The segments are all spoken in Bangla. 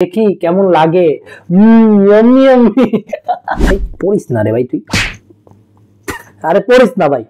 দেখি কেমন লাগে। Yummy yummy. ভাই পড়িস না রে ভাই তুই, আরে পড়িস না ভাই।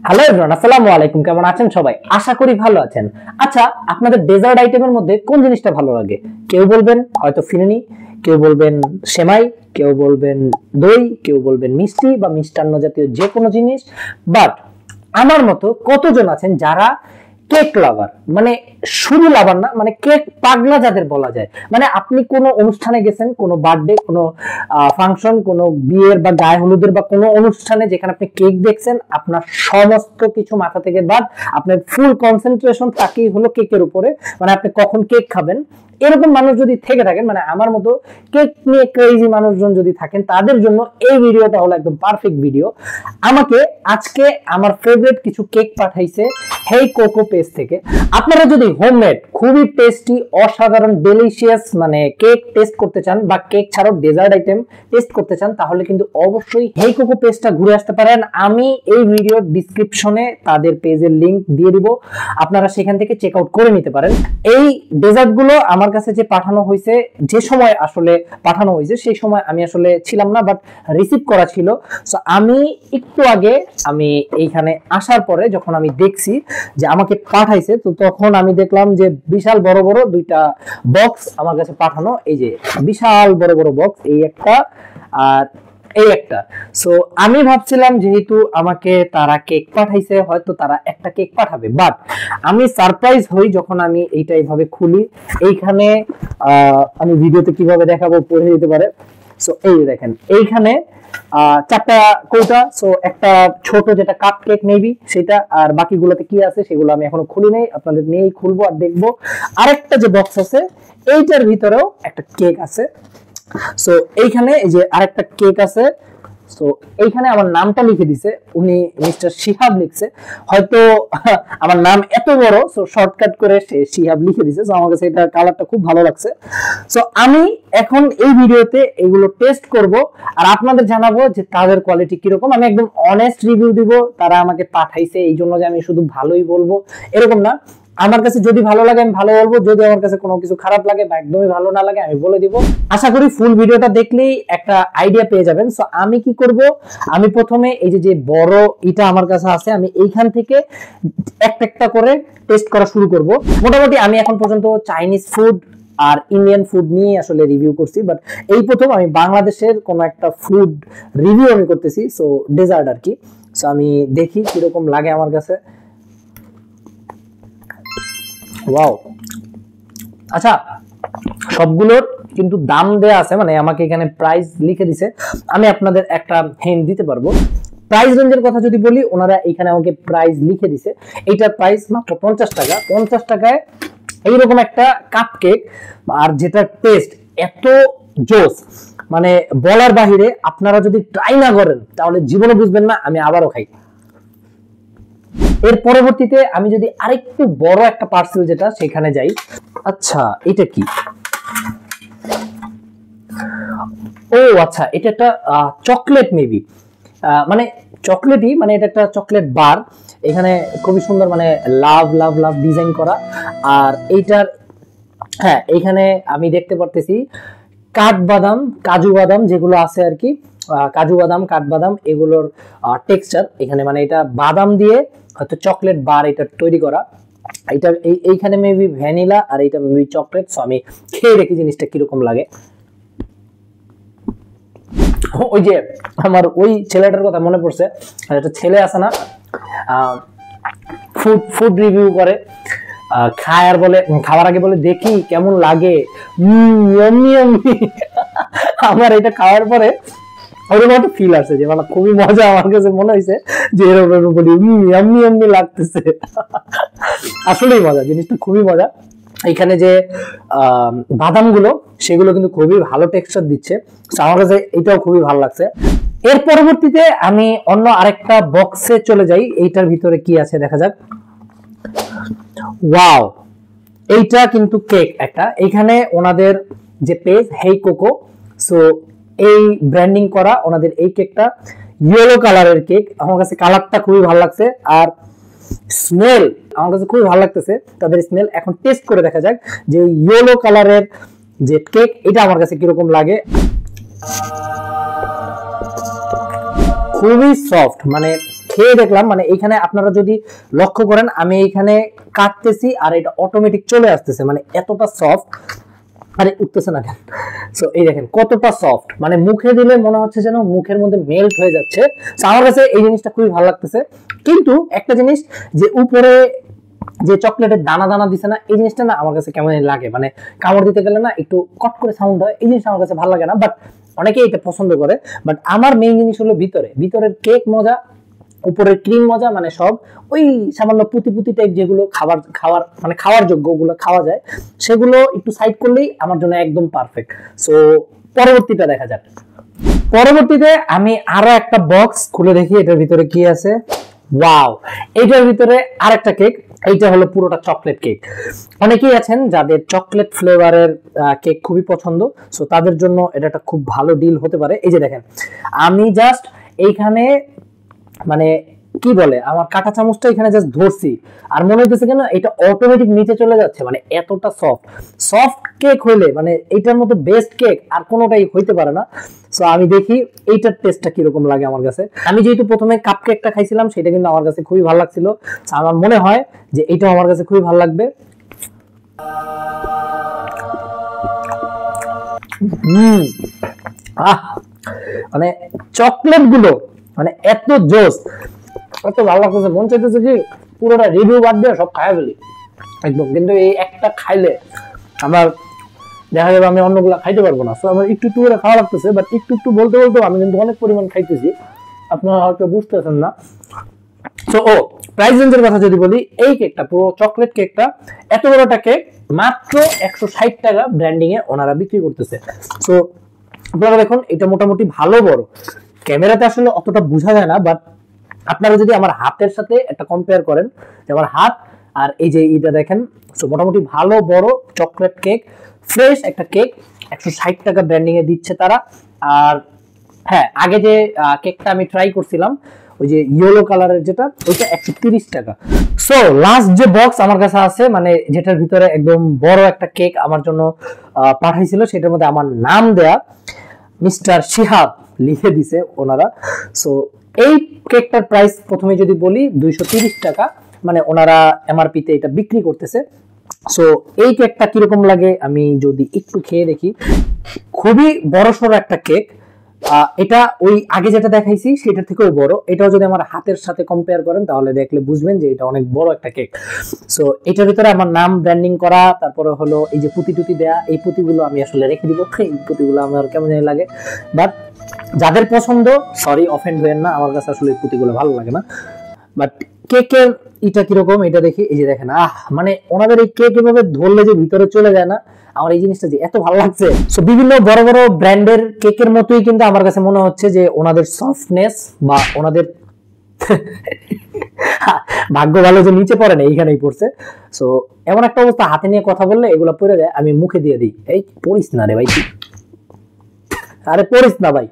হ্যালো এভরিওয়ান, আসসালামু আলাইকুম। কেমন আছেন সবাই? আশা করি ভালো আছেন। আচ্ছা, আপনাদের ডেজার্ট আইটেমের মধ্যে কোন জিনিসটা ভালো লাগে? কেউ বলবেন হয়তো ফিরনি, কেউ বলবেন সেমাই, কেউ বলবেন দই, কেউ বলবেন মিষ্টি বা মিষ্টান্ন জাতীয় যে কোনো জিনিস। বাট আমার মতো কতজন আছেন যারা কেক লাভার, মানে শুধু লাভার না, মানে কেক পাগলা যাদের বলা যায়। মানে আপনি কোনো অনুষ্ঠানে গেছেন, কোনো বার্থডে, কোনো ফাংশন, কোনো বিয়ের বা গায়ে হলুদের বা কোনো অনুষ্ঠানে যেখানে আপনি কেক দেখছেন, আপনার সমস্ত কিছু মাথা থেকে বাদ, আপনার ফুল কনসেন্ট্রেশন তাকেই হলো কেকের উপরে। মানে আপনি কখন কেক খাবেন, এরকম মানুষ যদি থেকে থাকেন, মানে আমার মতো কেক নিয়ে ক্রেজি মানুষজন যদি থাকেন, তাদের জন্য এই ভিডিওটা হলো একদম পারফেক্ট ভিডিও। আমাকে আজকে আমার ফেভারিট কিছু কেক পাঠাইছে হেই কোকো পেজ থেকে। আপনারা যদি হোমমেড খুবই টেস্টি, অসাধারণ, ডেলিশিয়াস মানে কেক টেস্ট করতে চান বা কেক ছাড়াও ডেজার্ট আইটেম টেস্ট করতে চান, তাহলে কিন্তু অবশ্যই হেই কোকো পেজটা ঘুরে আসতে পারেন। আমি এই ভিডিওর ডিসক্রিপশনে তাদের পেজের লিংক দিয়ে দিব, আপনারা সেখান থেকে চেক আউট করে নিতে পারেন। এই ডেজার্ট গুলো আমার কাছে যে পাঠানো হয়েছে, যে সময় আসলে পাঠানো হয়েছে সেই সময় আমি আসলে ছিলাম না, বাট রিসিভ করা ছিল। সো আমি একটু আগে আমি এইখানে আসার পরে যখন আমি দেখছি যে আমাকে পাঠাইছে, তো তখন আমি দেখলাম যে বিশাল বড় বড় দুইটা বক্স আমার কাছে পাঠানো। এই যে বিশাল বড় বড় বক্স, এই একটা আর এই একটা। সো আমি ভাবছিলাম যেহেতু আমাকে তারা কেক পাঠাইছে, হয়তো তারা একটা কেক পাঠাবে, বাট আমি সারপ্রাইজ হই যখন আমি এইটা এইভাবে খুলি। এইখানে আমি ভিডিওতে কিভাবে দেখাবো, পড়ে যেতে পারে। সো এই দেখেন, এইখানে চারটা কৌটা। সো একটা ছোট যেটা কাপ কেক মেবি সেটা, আর বাকিগুলোতে কি আছে সেগুলো আমি এখনো খুলি নাই, আপনাদের নিয়েই খুলবো আর দেখবো। আরেকটা যে বক্স আছে এইটার ভিতরেও একটা কেক আছে। সো এইখানে এই যে আরেকটা কেক আছে। সো এইখানে আমার নামটা লিখে দিছে, উনি মিস্টার শিহাব লিখছে। হয়তো আমার নাম এত বড়, সো শর্টকাট করে সে শিহাব লিখে দিছে। সো আমার কাছে এটা কালারটা খুব ভালো লাগছে। সো আমি এখন এই ভিডিওতে এগুলো টেস্ট করব আর আপনাদের জানাবো যে তাদের কোয়ালিটি কিরকম। আমি একদম অনেস্ট রিভিউ দিব। তারা আমাকে পাঠাইছে এই জন্য যে আমি শুধু ভালোই বলবো এরকম না। আমার কাছে যদি ভালো লাগে আমি ভালো বলবো, যদি আমার কাছে কোনো কিছু খারাপ লাগে বা একদমই ভালো না লাগে আমি বলে দিব। আশা করি ফুল ভিডিওটা দেখলেই একটা আইডিয়া পেয়ে যাবেন। সো আমি কি করব, আমি প্রথমে এই যে বড় ইটা আমার কাছে আছে, আমি এইখান থেকে একটা একটা করে টেস্ট করা শুরু করব। মোটামুটি আমি এখন পর্যন্ত চাইনিজ ফুড আর ইন্ডিয়ান ফুড নিয়ে আসলে রিভিউ করছি, বাট এই প্রথম আমি বাংলাদেশের কোনো একটা ফুড রিভিউ আমি করতেছি। সো ডেজার্ট আর কি। সো আমি দেখি কিরকম লাগে আমার কাছে। ওয়াও, আচ্ছা সবগুলোর কিন্তু দাম দেয়া আছে, মানে আমাকে এখানে প্রাইস লিখে দিছে। আমি আপনাদের একটা হিন্ট দিতে পারবো। প্রাইস রেঞ্জের কথা যদি বলি, ওনারা এখানে আমাকে প্রাইস লিখে দিছে। এইটার প্রাইস মাত্র 50 টাকা। 50 টাকায় এইরকম একটা কাপ কেক, আর যেটা টেস্ট এত জোস, মানে বলার বাহিরে। আপনারা যদি ট্রাই না করেন তাহলে জীবনে বুঝবেন না। আমি আবারও খাই। এর পরবর্তীতে আমি যদি আরেকটু বড় একটা পার্সেল যেটা সেখানে যাই। আচ্ছা এটা কি? ও আচ্ছা, এটা একটা চকলেট মেবি, মানে চকলেটই, মানে এটা একটা চকলেট বার। এখানে খুবই সুন্দর, মানে লাভ লাভ লাভ ডিজাইন করা। আর এইটার হ্যাঁ, এইখানে আমি দেখতে পারতেছি কাঠবাদাম, কাজু বাদাম যেগুলো আছে আর কি, কাজু বাদাম, কাঠবাদাম, এগুলোর টেক্সচার এখানে, মানে এটা বাদাম দিয়ে হয়তো চকলেট বার এটা তৈরি করা। এটা এইখানে মেবি ভ্যানিলা আর এটা মেবি চকলেট। সো আমি খেয়ে দেখি জিনিসটা কিরকম লাগে। ওই যে আমার ওই ছেলেটার কথা মনে পড়ছে, একটা ছেলে আছে না, ফুড রিভিউ করে, খায় আর বলে, খাওয়ার আগে বলে দেখি কেমন লাগে। Yummy yummy. আমার এটা খাওয়ার পরে ওরকম একটা ফিল আসছে যে মানে খুবই মজা। আমার কাছে মনে হয়েছে যে এরকম বলি ইয়াম্মি ইয়াম্মি লাগতেছে। আসলেই মজা, জিনিসটা খুবই মজা। এখানে যে বাদামগুলো সেগুলো কিন্তু খুবই ভালো টেক্সচার দিচ্ছে। আমার কাছে এটাও খুবই ভালো লাগছে। এর পরবর্তীতে আমি অন্য আরেকটা বক্সে চলে যাই। এইটার ভিতরে কি আছে দেখা যাক। ওয়াও, এইটা কিন্তু কেক একটা। এইখানে ওনাদের যে পেজ হেই কোকো, সো এই ব্র্যান্ডিং করা ওনাদের এই কেকটা ইয়েলো কালারের কেক। আমার কাছে কালারটা খুবই ভালো লাগছে। আর স্মেল আমার কাছে খুবই ভালো লাগতেছে তাদের স্মেল। এখন টেস্ট করে দেখা যাক যে ইয়েলো কালারের যে কেক এটা আমার কাছে কিরকম লাগে। খুবই সফট, মানে খেয়ে দেখলাম, মানে এইখানে আপনারা যদি লক্ষ্য করেন আমি এইখানে কাটতেছি আর এটা অটোমেটিক চলে আসতেছে, মানে এতটা সফট। আরে উঠতেছে না কেন? সো এই দেখেন কতটা সফট, মানে মুখে দিলে মনে হচ্ছে যেন মুখের মধ্যে মেল্ট হয়ে যাচ্ছে। সো আমার কাছে এই জিনিসটা খুবই ভালো লাগতেছে। কিন্তু একটা জিনিস যে উপরে যে চকলেটের দানা দানা দিছে না, এই জিনিসটা না আমার কাছে কেমন লাগে, মানে কামড় দিতে গেলে না একটু কট করে সাউন্ড হয়, এই জিনিসটা আমার কাছে ভালো লাগে না। বাট অনেকেই এটা পছন্দ করে। বাট আমার মেইন জিনিস হলো ভিতরের কেক মজা, উপরের ক্রিম মজা, মানে সব ওই সামান্য পুতি পুতি টাইপ যেগুলো খাওয়ার মানে খাওয়ার যোগ্য, ওগুলো খাওয়া যায়, সেগুলো একটু সাইড করলেই আমার জন্য একদম পারফেক্ট। সো পরবর্তীটা দেখা যাক। পরবর্তীতে আমি আরো একটা বক্স খুলে দেখি এটার ভিতরে কি আছে। ওয়াও, এইটার ভিতরে আরেকটা কেক। এইটা হলো পুরোটা চকলেট কেক। অনেকেই আছেন যাদের চকলেট ফ্লেভারের কেক খুবই পছন্দ, সো তাদের জন্য এটা একটা খুব ভালো ডিল হতে পারে। এই যে দেখেন আমি জাস্ট এইখানে মানে কি বলে আমার কাঁটা চামচটা এখানে জাস্ট ধরছি আর মনে হইতেছে কেন এটা অটোমেটিক নিচে চলে যাচ্ছে, মানে এতটা সফট কেক হইলে মানে এইটার মতো বেস্ট কেক আর কোনোটাই হইতে পারে না। সো আমি দেখি এইটার টেস্টটা কিরকম লাগে আমার কাছে। আমি যেহেতু প্রথমে কাপ কেকটা খাইছিলাম সেটা কিন্তু আমার কাছে খুবই ভালো লাগছিল, আমার মনে হয় যে এইটাও আমার কাছে খুবই ভালো লাগবে। মানে চকলেট গুলো মানে এত জোস, এত ভালো লাগতেছে, মন চাইতেছে কি পুরোটা রিভিউ বাদ দিয়ে সব খাই ফেলি একদম। কিন্তু এই একটা খাইলে আমার দেখা যাবে আমি অন্যগুলো খাইতে পারবো না। আমার একটু একটু করে খাওয়া লাগতেছে, বাট একটু একটু বলতে বলতে আমি কিন্তু অনেক পরিমাণ খাইতেছি, আপনারা হয়তো বুঝতেছেন না। তো প্রাইস রেঞ্জের কথা যদি বলি, এই কেকটা পুরো চকলেট কেকটা এত বড়টা কেক মাত্র 160 টাকা ব্র্যান্ডিং এ ওনারা বিক্রি করতেছে। সো আপনারা দেখুন এটা মোটামুটি ভালো বড়, ক্যামেরাতে আসলে অতটা বোঝা যায় না, বাট আপনারা যদি আমার হাতের সাথে একটা কম্পেয়ার করেন, যে আমার হাত আর এই যে এটা দেখেন, সো মোটামুটি ভালো বড় চকলেট কেক, ফ্রেশ একটা কেক 160 টাকা ব্র্যান্ডিং এ দিচ্ছে তারা। আর হ্যাঁ, আগে যে কেকটা আমি ট্রাই করছিলাম ওই যে ইয়েলো কালারের যেটা, ওইটা 130 টাকা। সো লাস্ট যে বক্স আমার কাছে আছে, মানে যেটার ভিতরে একদম বড় একটা কেক আমার জন্য পাঠাইছিল, সেটার মধ্যে আমার নাম দেয়া মিস্টার শিহাব লিখে দিছে ওনারা। সো এই কেকটার প্রাইস প্রথমে যদি বলি 230 টাকা, মানে ওনারা এমআরপি তে এটা বিক্রি করতেছে। সো এই কেকটা কিরকম লাগে আমি যদি একটু খেয়ে দেখি। খুবই বড়সড় একটা কেক, এটা ওই আগে যেটা দেখাইছি সেটার থেকেও বড়। এটাও যদি আমার হাতের সাথে কম্পেয়ার করেন তাহলে দেখলে বুঝবেন যে এটা অনেক বড় একটা কেক। সো এটার ভিতরে আমার নাম ব্র্যান্ডিং করা, তারপরে হলো এই যে পুঁতি টুতি দেয়া, এই পুঁতিগুলো আমি আসলে রেখে দিব, এই পুঁতিগুলো আমার কেমন জানি লাগে। বাট যাদের পছন্দ, সরি অফেন্ড হবেন না, আমার কাছে আসলে এই পুঁতিগুলো ভালো লাগে না। বাট কেকের এটা কিরকম এটা দেখি, এই যে দেখেন মানে ওনাদের এই কেক এভাবে ধরলে যে ভিতরে চলে যায় না, আমার এই জিনিসটা যে এত ভালো লাগছে। সো বিভিন্ন বড় বড় ব্র্যান্ডের কেকের মতোই কিন্তু আমার কাছে মনে হচ্ছে যে ওনাদের সফটনেস বা ওনাদের ভাগ্য ভালো যে নিচে পড়ে না, এইখানেই পড়ছে। সো এমন একটা অবস্থা, হাতে নিয়ে কথা বললে এগুলো পড়ে যায়, আমি মুখে দিয়ে দিই, এই পড়িস না রে ভাই, আরে পড়িস না ভাই।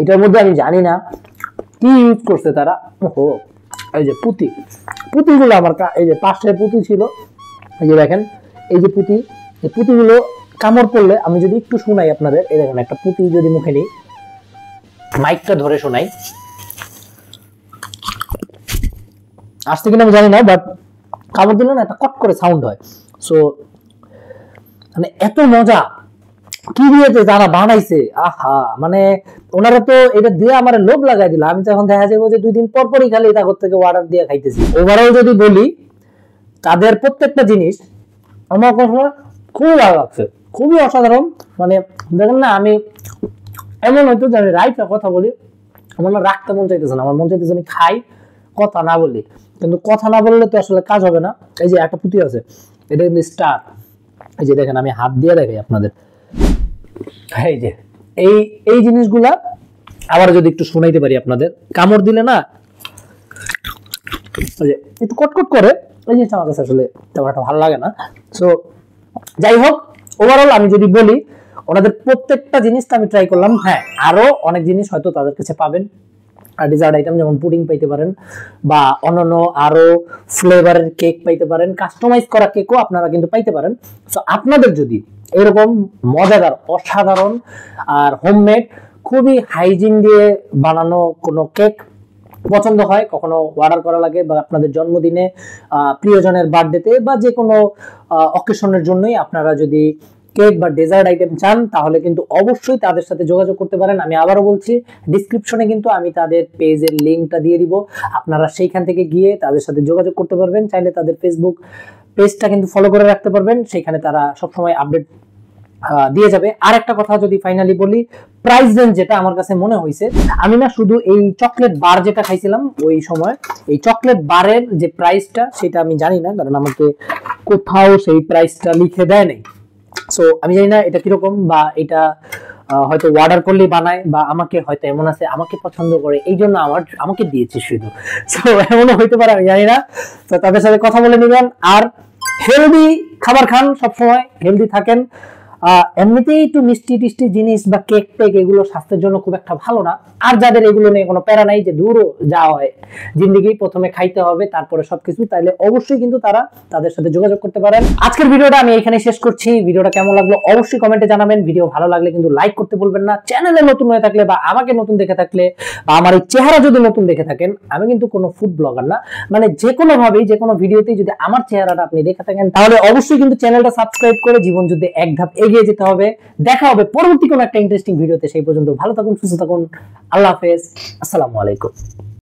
এটার মধ্যে আমি জানি না কি ইউজ করছে তারা। ওহো, এই যে পুঁতিগুলো আমার এই যে 5টা পুঁতি ছিল, এই যে দেখেন এই যে পুঁতিগুলো কামড় পড়লে আমি যদি একটু শোনাই আপনাদের, এই দেখেন একটা পুঁতি যদি মুখে নিই, মাইকটা ধরে শোনাই, আসতে কিনা আমি জানি না, বাট কামড় দিলে না একটা কট করে সাউন্ড হয়। সো মানে এত মজা, কি দিয়েছে যারা বানাইছে, মানে ওনারা তো এটা দিয়ে আমার লোভ লাগাই দিল। আমি তো এখন দেখা যাবো যে 2 দিন পর পরই খালি এটা থেকে অর্ডার দিয়ে খাইতেছি। ওভারঅল যদি বলি তাদের প্রত্যেকটা জিনিস আমার কাছে খুবই ভালো লাগছে, খুবই অসাধারণ। মানে দেখেন না, আমি এমন হয়তো যে আমি রাইটটা কথা বলি, আমার না রাখতে মন চাইতেছে না, আমার মন চাইতেছে আমি খাই কথা না বলি, কিন্তু কথা না বললে তো আসলে কাজ হবে না। এই যে একটা পুঁতি আছে, এটা কিন্তু স্টার, এই যে দেখেন আমি হাত দিয়ে দেখাই আপনাদের, এই যে এই জিনিসগুলা আবার যদি একটু শোনাইতে পারি আপনাদের, কামড় দিলে না একটু কটকট করে, এই জিনিসটা আমার কাছে আসলে তেমন একটা ভালো লাগে না। সো যাই হোক, ওভারঅল আমি যদি বলি ওনাদের প্রত্যেকটা জিনিস আমি ট্রাই করলাম। হ্যাঁ, আরো অনেক জিনিস হয়তো তাদের কাছে পাবেন, আর ডেজার্ট আইটেম যেমন পুডিং পাইতে পারেন বা অন্যান্য আরো ফ্লেভারের কেক পাইতে পারেন, কাস্টমাইজ করা কেকও আপনারা কিন্তু পাইতে পারেন। সো আপনাদের যদি এরকম মজাদার, অসাধারণ আর হোমমেড, খুবই হাইজিন দিয়ে বানানো কোনো কেক পছন্দ হয়, কখনো অর্ডার করা লাগে, বা আপনাদের জন্মদিনে, প্রিয়জনের বার্থডেতে বা যে কোনো অকেশনের জন্যই আপনারা যদি কেক বা ডেজার্ট আইটেম চান, তাহলে কিন্তু অবশ্যই তাদের সাথে যোগাযোগ করতে পারেন। আমি আবারও বলছি, ডিসক্রিপশনে কিন্তু আমি তাদের পেজের লিঙ্কটা দিয়ে দিব, আপনারা সেইখান থেকে গিয়ে তাদের সাথে যোগাযোগ করতে পারবেন। চাইলে তাদের ফেসবুক পেজটা কিন্তু ফলো করে রাখতে পারবেন, সেখানে তারা সবসময় আপডেট দিয়ে যাবে। আর একটা কথা যদি ফাইনালি বলি, প্রাইস রেঞ্জ যেটা আমার কাছে মনে হয়েছে, আমি না শুধু এই চকলেট বার যেটা খাইছিলাম ওই সময়, এই চকলেট বারের যে প্রাইসটা সেটা আমি জানি না, কারণ আমাকে কোথাও সেই প্রাইসটা লিখে দেয় নাই। সো আমি জানি না এটা কিরকম, বা এটা হয়তো অর্ডার করলেই বানায়, বা আমাকে হয়তো এমন আছে আমাকে পছন্দ করে এই জন্য আমাকে দিয়েছে শুধু। সো এমনও হইতে পারে, আমি জানি না। তো তাদের সাথে কথা বলে নিবেন। আর হেলদি খাবার খান, সবসময় হেলদি থাকেন। এমনিতেই একটু মিষ্টি টিষ্টি জিনিস বা কেক টেক এগুলো স্বাস্থ্যের জন্য খুব একটা ভালো না। আর যাদের এগুলো নিয়ে কোনো প্যারা নাই, যে দূরও যাওয়া হয় জিন্দেগি, প্রথমে খাইতে হবে তারপরে সবকিছু, তাইলে অবশ্যই কিন্তু তারা তাদের সাথে যোগাযোগ করতে পারেন। আজকের ভিডিওটা আমি এখানে শেষ করছি। ভিডিওটা কেমন লাগলো অবশ্যই কমেন্টে জানাবেন। ভিডিও ভালো লাগলে কিন্তু লাইক করতে ভুলবেন না। চ্যানেলে নতুন হয়ে থাকলে বা আমাকে নতুন দেখে থাকলে, বা আমার এই চেহারা যদি নতুন দেখে থাকেন, আমি কিন্তু কোনো ফুড ব্লগার না, মানে যে কোনো ভাবেই যে কোনো ভিডিওতেই যদি আমার চেহারাটা আপনি দেখে থাকেন, তাহলে অবশ্যই কিন্তু চ্যানেলটা সাবস্ক্রাইব করে জীবন যুদ্ধে এক ধাপ এগিয়ে যেতে হবে। দেখা হবে পরবর্তী কোনো একটা ইন্টারেস্টিং ভিডিওতে। সেই পর্যন্ত ভালো থাকুন, সুস্থ থাকুন। আল্লাহ হাফেজ, আসসালামু আলাইকুম।